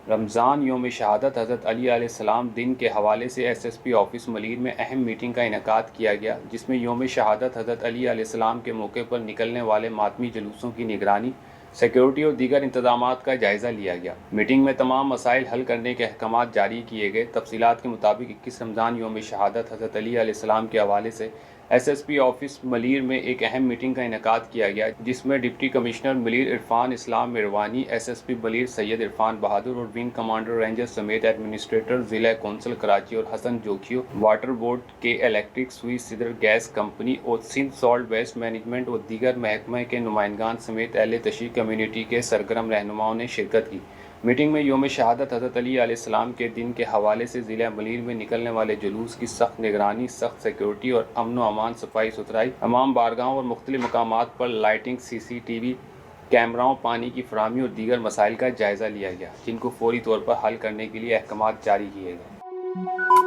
رمضان یوم شہادت حضرت علی علیہ السلام دن کے حوالے سے S S P office Malir میں اہم میٹنگ کا انعقاد کیا گیا، جس میں یوم شہادت حضرت علی علیہ السلام کے موقع پر نکلنے والے ماتمی جلوسوں کی نگرانی، سیکیورٹی اور دیگر انتظامات کا جائزہ لیا گیا۔ میٹنگ میں تمام مسائل حل کرنے کے احکامات جاری کیے گئے۔ تفصیلات کے مطابق 21 رمضان یوم شہادت حضرت علی علیہ السلام کے حوالے سے S S P office Malir میں ایک اہم میٹنگ کا انعقاد کیا گیا، جس میں ڈپٹی کمشنر ملیر عرفان اسلام میروانی، ایس ایس پی ملیر سید عرفان بہادر اور ونگ کمانڈر رینجر سمیت ایڈمنسٹریٹر ضلع کونسل کراچی اور حسن جوکھیو، واٹر بورڈ کے الیکٹرک سوئچ صدر گیس کمپنی اور سندھ سالٹ ویسٹ مینجمنٹ اور دیگر محکمہ کے نمائندگان سمیت اہل تشیع کمیونٹی کے سرگرم رہنماؤں نے شرکت کی۔ میٹنگ میں یوم شہادت حضرت علی علیہ السلام کے دن کے حوالے سے ضلع ملیر میں نکلنے والے جلوس کی سخت نگرانی، سخت سیکیورٹی اور امن و امان، صفائی ستھرائی، تمام بارگاہوں اور مختلف مقامات پر لائٹنگ، سی سی ٹی وی کیمراؤں، پانی کی فراہمی اور دیگر مسائل کا جائزہ لیا گیا، جن کو فوری طور پر حل کرنے کے لیے احکامات جاری کیے گئے۔